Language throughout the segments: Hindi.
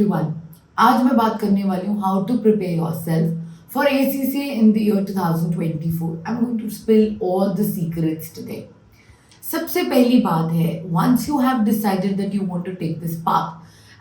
एवरीवन, आज मैं बात करने वाली हूँ how to prepare yourself for ACCA in the year 2024. I am going to spill all the secrets today. सबसे पहली बात है, once you have decided that you want to take this path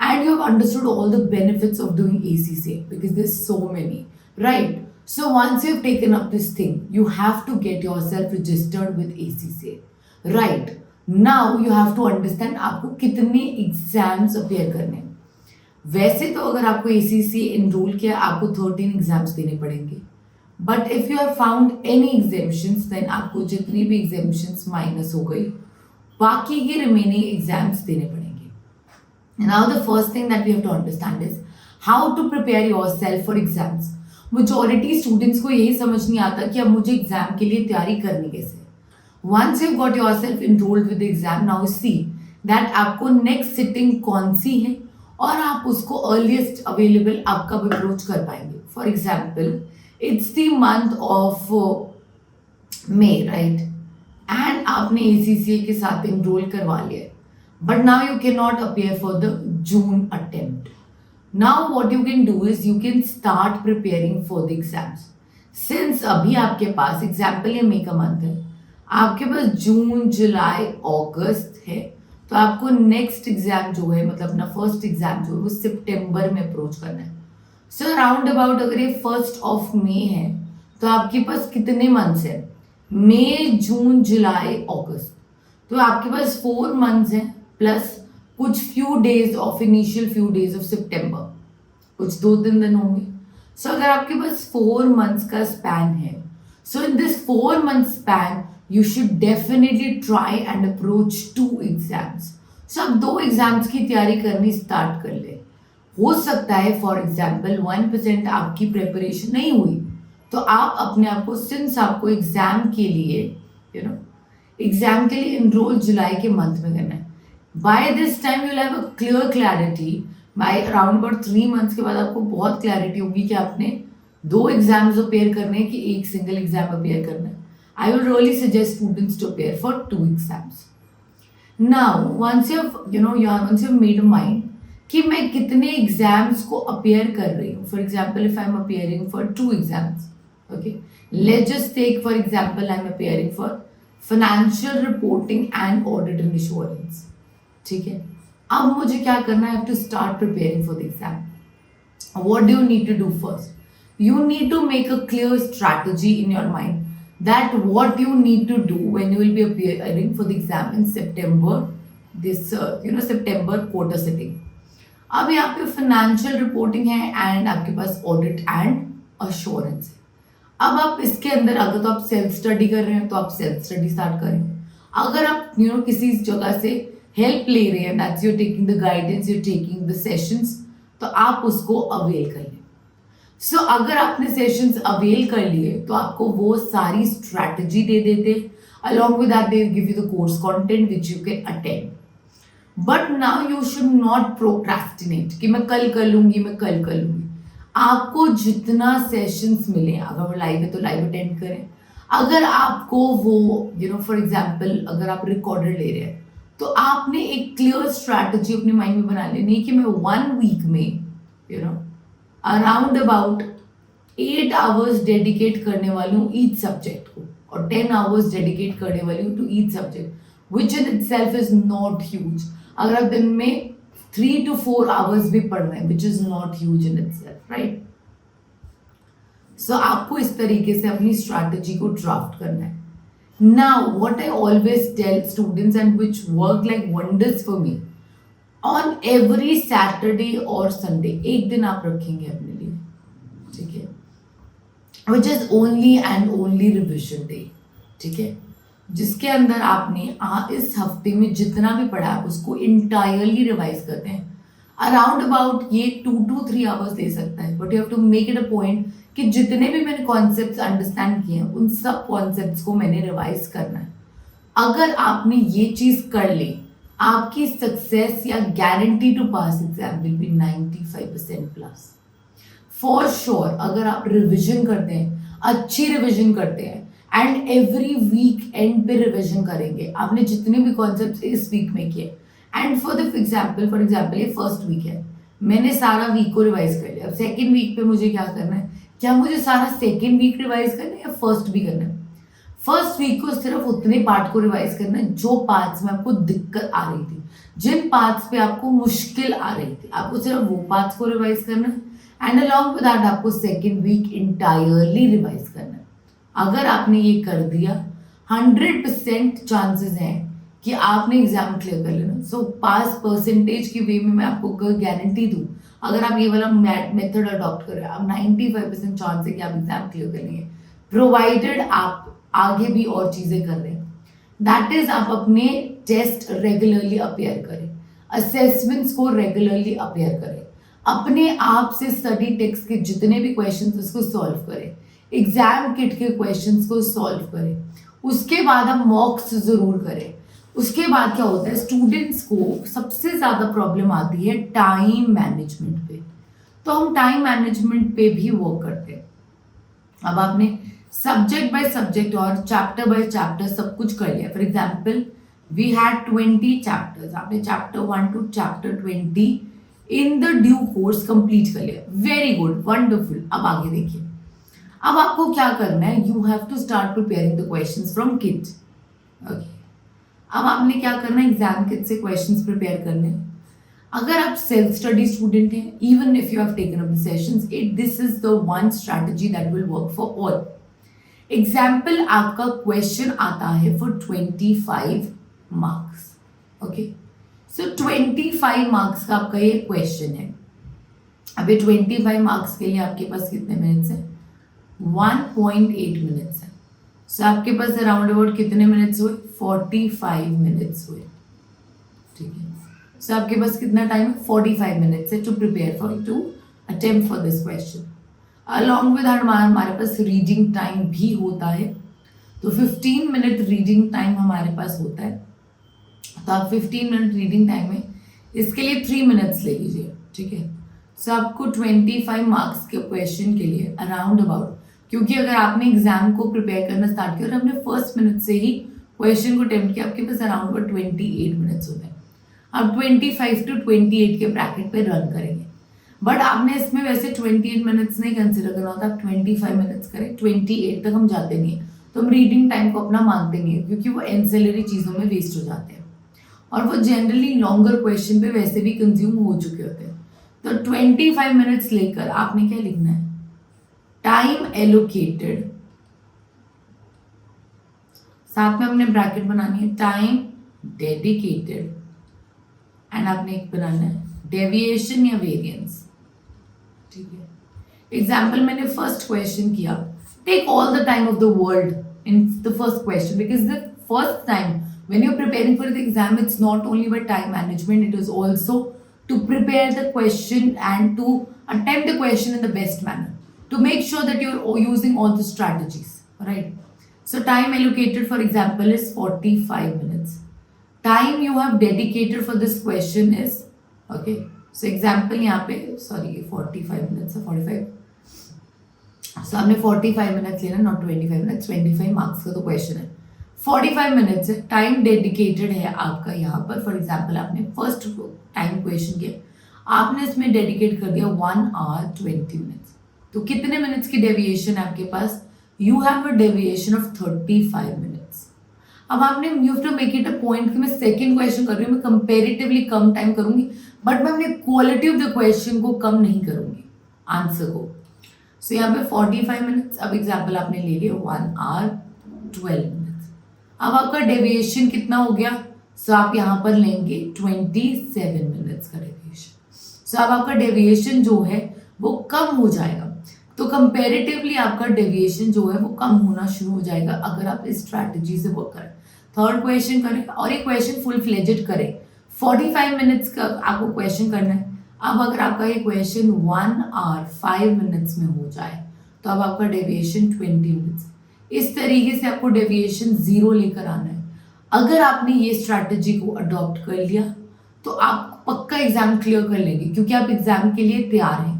and you have understood all the benefits of doing ACCA, because there's so many, right? So once you've taken up this thing, you have to get yourself registered with ACCA, right? Now you have to understand आपको कितने एग्जाम्स अपेयर करने हैं. वैसे तो अगर आपको ACCA इनरोल किया आपको 13 एग्जाम्स देने पड़ेंगे, but if you have found any exemptions then आपको जितनी भी एग्जाम्शंस माइनस हो गई बाकी के रिमेनिंग एग्जाम्स देने पड़ेंगे. Now the first thing that we have to understand is how to prepare yourself for exams. Majority students को यही समझ नहीं आता कि अब मुझे एग्जाम के लिए तैयारी करनी कैसे. Once you've got yourself enrolled with the exam, now see that आपको next sitting कौन सी है और आप उसको earliest available आप कब approach कर पाएंगे. For example, it's the month of May, right? And आपने ACCA के साथ enroll करवा लिया है, but now you cannot appear for the June attempt. Now what you can do is you can start preparing for the exams. Since अभी आपके पास example ये May का month है, आपके पास जून जुलाई अगस्त है, तो आपको नेक्स्ट एग्जाम जो है मतलब अपना फर्स्ट एग्जाम जो है वो सितंबर में अप्रोच करना है. सो अराउंड अबाउट अगर ये 1 मई है तो आपके पास कितने मंथ्स हैं? मई जून जुलाई अगस्त. तो आपके पास 4 मंथ्स हैं प्लस कुछ few days of initial few days of सितंबर, कुछ 2-3 दिन होंगे. सो अगर आपके पास 4 मंथ्स का स्पैन है, so in this 4 month span you should definitely try and approach 2 exams. So आप 2 एग्जाम्स की तैयारी करनी स्टार्ट कर ले. हो सकता है फॉर एग्जाम्पल 1% आपकी प्रिपरेशन नहीं हुई तो आप अपने आप को, सिंस आपको एग्जाम के लिए एग्जाम के लिए इनरोल जुलाई के मंथ में करना है, by this time you will have a clear clarity. By around about 3 months के बाद आपको बहुत क्लैरिटी होगी कि आपने 2 एग्जाम्स अपेयर करने हैं कि एक सिंगल एग्जाम अपेयर करना है. I would really suggest students to appear for 2 exams. Now, once you've made a mind कि मैं कितने एग्जाम्स को अपेयर कर रही हूँ. For example if I am appearing for 2 exams, okay, let's just take for example I am appearing for financial reporting and audit and insurance. ठीक है, अब मुझे क्या करना है? I have to start preparing for the exam. What do you need to do first? You need to make a clear strategy in your mind that what you need to do when you will be appearing for the exam in September, this September quarter sitting. अब यहाँ पे फाइनेंशियल रिपोर्टिंग है एंड आपके पास ऑडिट एंड अश्योरेंस है. अब आप इसके अंदर अगर तो आप सेल्फ स्टडी कर रहे हैं तो आप सेल्फ स्टडी स्टार्ट करें. अगर आप किसी जगह से हेल्प ले रहे हैं, that's you taking the guidance, you taking the sessions, तो आप उसको अवेल कर लें. सो अगर आपने सेशंस अवेल कर लिए तो आपको वो सारी स्ट्रैटेजी दे देते, along with that they give you the course content which you can attend. But now you should not procrastinate कि मैं कल कर लूंगी. आपको जितना सेशंस मिले, अगर वो लाइव है तो लाइव अटेंड करें. अगर आपको वो फॉर एग्जाम्पल अगर आप रिकॉर्डेड ले रहे हैं तो आपने एक क्लियर स्ट्रैटेजी अपने माइंड में बना लेनी कि मैं 1 वीक में अराउंड अबाउट 8 आवर्स डेडिकेट करने वाली हूँ ईच सब्जेक्ट को और 10 आवर्स डेडिकेट करने वाली हूँ to each subject, which in itself is not huge. अगर आप दिन में 3 to 4 आवर्स भी पढ़ रहे हैं, which is not huge in itself, right. So आपको इस तरीके से अपनी स्ट्रैटेजी को ड्राफ्ट करना है. Now what I always tell students and which work like wonders for me, on every Saturday और संडे एक दिन आप रखेंगे अपने लिए, ठीक है, which is only and only revision day. ठीक है, जिसके अंदर आपने इस हफ्ते में जितना भी पढ़ा आप उसको इंटायरली रिवाइज करते हैं. अराउंड अबाउट ये 2 to 3 आवर्स दे सकता है, but you have to make it a point कि जितने भी मैंने कॉन्सेप्ट्स अंडरस्टैंड किए हैं उन सब कॉन्सेप्ट्स को मैंने रिवाइज करना है. अगर आपने ये चीज कर ली, आपकी सक्सेस या guarantee to pass exam will be 95% plus for sure. अगर आप रिविजन करते हैं, अच्छी रिविजन करते हैं एंड एवरी वीक एंड पे रिविजन करेंगे, आपने जितने भी कॉन्सेप्ट्स इस वीक में किए एंड फॉर एग्जाम्पल ये फर्स्ट वीक है, मैंने सारा वीक को रिवाइज कर लिया, अब सेकेंड वीक पे मुझे क्या करना है, क्या मुझे सारा सेकेंड वीक रिवाइज करना है या फर्स्ट भी करना है? फर्स्ट वीक को सिर्फ उतने पार्ट को रिवाइज करना है जो पार्ट्स में आपको दिक्कत आ रही थी, जिन पार्ट्स पे आपको मुश्किल आ रही थी, आपको सिर्फ वो पार्ट्स को रिवाइज करना है। एंड अलॉन्ग विद दैट आपको सेकेंड वीक इंटायरली रिवाइज करना है। अगर आपने ये कर दिया 100% चांसेस हैं कि आपने एग्जाम क्लियर कर लेना। सो पास परसेंटेज की वे में मैं आपको गारंटी दूँ, अगर आप ये वाला मेथड अडॉप्ट करें, आप 95% चांस है कि आप एग्जाम क्लियर कर लेंगे, प्रोवाइडेड आप आगे भी और चीज़ें कर रहे हैं। दैट इज आप अपने टेस्ट रेगुलरली अपेयर करें, असेसमेंट्स को रेगुलरली अपेयर करें, अपने आप से स्टडी टेक्स्ट के जितने भी क्वेश्चंस उसको सॉल्व करें, एग्जाम किट के क्वेश्चंस को सॉल्व करें, उसके बाद आप मॉक्स ज़रूर करें। उसके बाद क्या होता है, स्टूडेंट्स को सबसे ज़्यादा प्रॉब्लम आती है टाइम मैनेजमेंट पे, तो हम टाइम मैनेजमेंट पे भी वर्क करते हैं। अब आपने सब्जेक्ट बाय सब्जेक्ट और चैप्टर बाय चैप्टर सब कुछ कर लिया। For example we had 20 chapters, आपने chapter 1 to chapter 20 in the due course complete कर लिया, वेरी गुड, वंडरफुल। अब आगे देखिए, अब आपको क्या करना है, you have to start preparing the questions from kit. Okay, अब आपने क्या करना है, एग्जाम किट से क्वेश्चंस प्रिपेयर करने हैं। अगर आप सेल्फ स्टडी स्टूडेंट हैं, even if you have taken up the sessions, this is the one strategy that will work for all. Example आपका क्वेश्चन आता है for 25 marks. Okay, so 25 marks का आपका ये क्वेश्चन है। अभी 25 मार्क्स के लिए आपके पास कितने मिनट्स हैं, 1.8 मिनट्स है। सो आपके पास अराउंड अबाउट कितने मिनट्स हुए, 45 मिनट्स हुए। ठीक है, सो आपके पास कितना टाइम है, 45 मिनट्स है to prepare for, to attempt for this question. Along with हमारे पास रीडिंग टाइम भी होता है, तो 15 मिनट रीडिंग टाइम हमारे पास होता है। तो आप 15 मिनट रीडिंग टाइम में इसके लिए 3 मिनट्स ले लीजिए। ठीक है, सो आपको 25 मार्क्स के क्वेश्चन के लिए अराउंड अबाउट, क्योंकि अगर आपने एग्जाम को प्रिपेयर करना स्टार्ट किया और हमने फर्स्ट मिनट से ही क्वेश्चन को अटेम्प्ट किया, आपके पास अराउंड अबाउट 28 मिनट्स होते हैं। आप 25 टू 28 के ब्रैकेट पे रन करेंगे, बट आपने इसमें वैसे 28 मिनट्स नहीं कंसिडर करना होता, आप 25 मिनट्स करें, 28 तक हम जाते नहीं हैं, तो हम रीडिंग टाइम को अपना मानते नहीं है, क्योंकि वो एंसिलरी चीज़ों में वेस्ट हो जाते हैं और वो जनरली लॉन्गर क्वेश्चन पे वैसे भी कंज्यूम हो चुके होते हैं। तो 25 मिनट्स लेकर आपने क्या लिखना है, टाइम एलोकेटेड, साथ में हमने ब्रैकेट बनानी है, टाइम डेडिकेटेड, एंड आपने एक बनाना है डेविएशन या वेरिएंस। ठीक है, एग्जाम्पल मैंने फर्स्ट क्वेश्चन किया, take all the time of the world in the first question, because the first time when you're preparing for the exam, it's not only about time management, it is also to prepare the question and to attempt the question in the best manner, to make sure that you're using all the strategies, right? So time allocated for example is 45 minutes. Time you have dedicated for this question is, okay, so example यहाँ पे sorry 45 minutes है, 45, so आपने 45 minutes लेना, not 25 minutes, 25 marks का तो question है, 45 मिनट्स है, टाइम डेडिकेटेड है आपका यहाँ पर। फॉर एग्जाम्पल आपने फर्स्ट टाइम क्वेश्चन किया, आपने इसमें डेडिकेट कर दिया 1 hour 20 मिनट्स, तो कितने मिनट्स की डेविएशन है आपके पास, you have a deviation of 35 minutes. अब आपने you have to make it a point कि मैं सेकेंड क्वेश्चन कर रही हूँ, मैं कंपेरेटिवली कम टाइम करूँगी, बट मैं अपने क्वालिटी ऑफ द क्वेश्चन को कम नहीं करूँगी, आंसर को। सो यहाँ पे 45 मिनट्स, अब एग्जाम्पल आपने ले लिया 1 hour 12 मिनट्स। अब आपका डेविएशन कितना हो गया, सो आप यहाँ पर लेंगे 27 मिनट्स का डेविएशन। सो अब आपका डेविएशन जो है वो कम हो जाएगा, तो कंपैरेटिवली आपका डेविएशन जो है वो कम होना शुरू हो जाएगा अगर आप इस स्ट्रैटेजी से वर्क करें। थर्ड क्वेश्चन करें और एक क्वेश्चन फुल फ्लेजेड करें, 45 मिनट्स का आपको क्वेश्चन करना है। अब अगर आपका ये क्वेश्चन 1 hour 5 मिनट्स में हो जाए, तो अब आपका डेविएशन 20 मिनट्स। इस तरीके से आपको डेविएशन 0 लेकर आना है। अगर आपने ये स्ट्रैटेजी को अडॉप्ट कर लिया तो आप पक्का एग्जाम क्लियर कर लेंगे, क्योंकि आप एग्जाम के लिए तैयार हैं,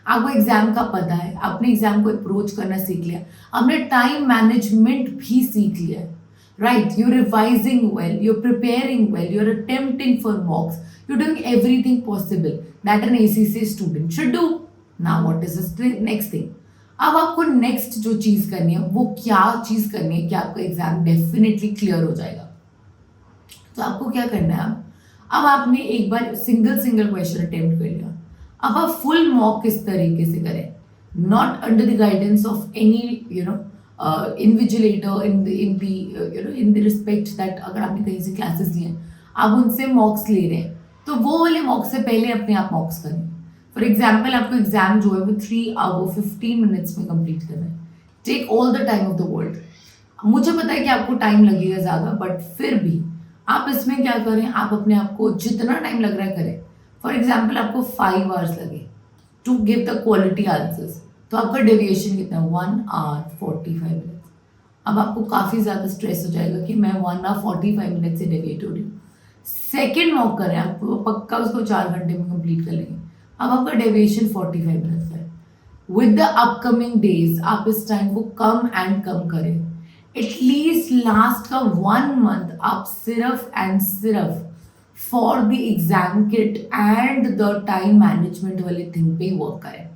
आपको एग्जाम का पता है, आपने एग्जाम को अप्रोच करना सीख लिया, आपने टाइम मैनेजमेंट भी सीख लिया है, right? You revising well, you preparing well, you are attempting for mocks, You're doing everything possible that an ACCA student should do. Now what is the next thing? अब आपको नेक्स्ट जो चीज़ करनी है वो क्या चीज़ करनी है कि आपका एग्जाम डेफिनेटली क्लियर हो जाएगा. तो आपको क्या करना है, अब आपने एक बार सिंगल क्वेश्चन अटेम्प्ट कर लिया, अब आप फुल मॉक किस तरीके से करें, not under the guidance of any invigilator in the respect that अगर आपने कहीं से क्लासेस लिए हैं आप उनसे मॉक्स ले रहे हैं तो वो वाले मॉक्स से पहले अपने आप मॉक्स करें. फॉर एग्जाम्पल आपको एग्जाम जो है वो 3 आवर 15 मिनट्स में कंप्लीट करना है. Take all the time of the world. मुझे पता है कि आपको टाइम लगेगा ज़्यादा, बट फिर भी आप इसमें क्या करें, आप अपने आप को जितना टाइम लग रहा है करें. फॉर एग्जाम्पल आपको 5 आवर्स लगे to give the quality answers, तो आपका डेविएशन कितना है 1 आवर 45 मिनट्स. अब आपको काफ़ी ज़्यादा स्ट्रेस हो जाएगा कि मैं 1 आवर 45 मिनट से डेविएट हो रही हूँ. सेकेंड मॉक करें, आपको पक्का उसको 4 घंटे में कंप्लीट कर लेंगे. अब आपका डेविएशन 45 मिनट्स है. विद द अपकमिंग डेज आप इस टाइम को कम एंड कम करें. एटलीस्ट लास्ट का 1 मंथ आप सिर्फ एंड सिर्फ for the exam kit and the time management वाले थिंग पे वर्क करें.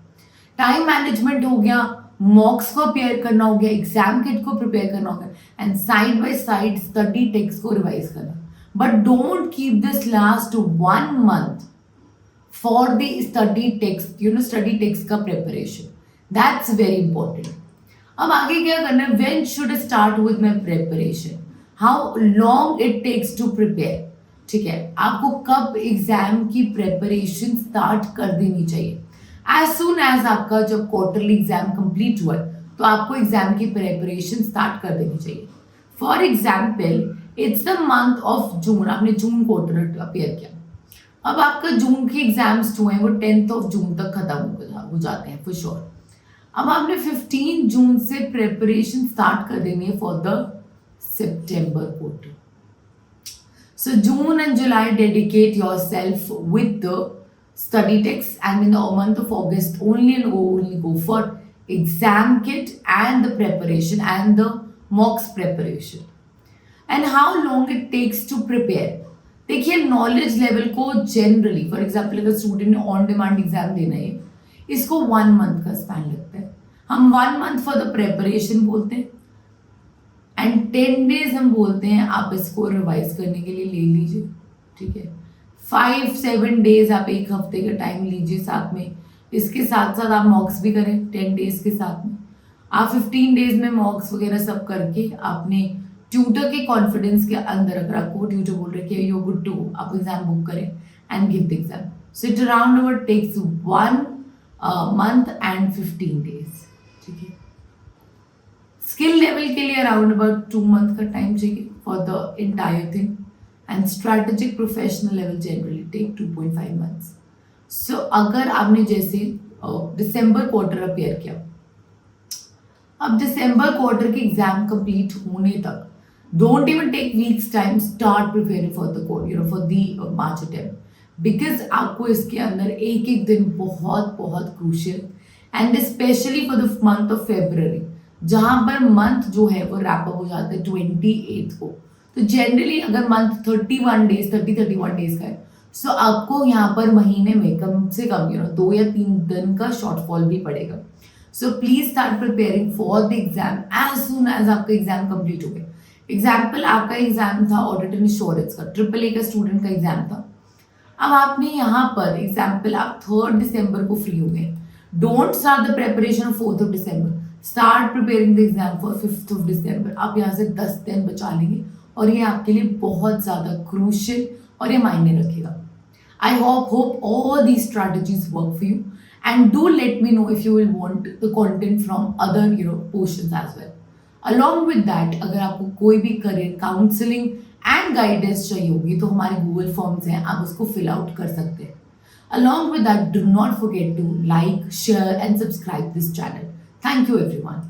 टाइम मैनेजमेंट हो गया, मॉक्स को अपेयर करना हो गया, एग्जाम किट को प्रिपेयर करना हो गया and side by side study text को रिवाइज करना. But don't keep this last 1 month for the study text, study text का preparation. That's very important. अब आगे क्या करना है, when should I start with my preparation? How long it takes to prepare? ठीक है, आपको कब एग्जाम की प्रेपरेशन स्टार्ट कर देनी चाहिए. As soon as आपका जब क्वार्टरली एग्जाम कंप्लीट हुआ तो आपको एग्जाम की प्रेपरेशन स्टार्ट कर देनी चाहिए. For example it's the month of June, आपने जून क्वार्टर अपेयर किया. अब आपका जून के एग्जाम्स जो हैं वो 10th ऑफ जून तक खत्म हो जाते हैं फॉर श्योर. अब आपने 15 जून से प्रेपरेशन स्टार्ट कर देनी है for the September quarter. So June and July dedicate yourself with the study text and in the month of August only go for exam kit and the preparation and the mocks preparation. And how long it takes to prepare? देखिए नॉलेज लेवल को जनरली फॉर एग्जाम्पल अगर स्टूडेंट ने ऑन डिमांड एग्जाम देना है इसको 1 मंथ का स्पैन लगता है. हम 1 मंथ फॉर द प्रेपरेशन बोलते हैं एंड 10 डेज हम बोलते हैं आप इसको रिवाइज करने के लिए ले लीजिए. ठीक है, 5-7 डेज आप एक हफ्ते का टाइम लीजिए साथ में. इसके साथ साथ आप मॉक्स भी करें 10 डेज के साथ में. आप 15 डेज में मॉक्स वगैरह सब करके आपने ट्यूटर के कॉन्फिडेंस के अंदर अगर आपको ट्यूटर बोल रहे कि यू गुड टू आप एग्जाम बुक करें and give the exam. So it around about takes 1 month and 15 days. ठीक है, स्किल लेवल के लिए अराउंड अबाउट 2 मंथ का टाइम चाहिए for the entire thing and strategic professional level generally take 2.5 months. So अगर आपने जैसे दिसंबर क्वार्टर अपेयर किया, अब दिसंबर क्वार्टर के एग्जाम कंप्लीट होने तक don't even take weeks time, start preparing for the March attempt, because आपको इसके अंदर एक दिन बहुत crucial and specially for the month of February जहाँ पर मंथ जो है वो रैप अप हो जाता है 28 को. तो जनरली अगर मंथ 31 डेज का है सो आपको यहाँ पर महीने में कम से कम 2 या 3 दिन का शॉर्टफॉल भी पड़ेगा. So please start preparing for the exam as soon as आपका एग्जाम कंप्लीट हो गया. एग्जाम्पल आपका एग्जाम था ऑडिट एंड इंश्योरेंस का, AAA का स्टूडेंट का एग्जाम था. अब आपने यहाँ पर एग्जाम्पल आप 3 दिसंबर को फ्री हो गए. Don't start the preparation 4th of December, start preparing the exam for 5th of December. आप यहाँ से 10 दिन बचा लेंगे और ये आपके लिए बहुत ज़्यादा क्रूशियल और ये मायने रखेगा. I hope all these strategies work for you and do let me know if you will want the content from other portions as well. Along with that अगर आपको कोई भी करियर काउंसलिंग एंड गाइडेंस चाहिए होगी तो हमारे गूगल फॉर्म्स हैं, आप उसको फिल आउट कर सकते हैं. Along with that do not forget to like, share and subscribe this channel. Thank you everyone.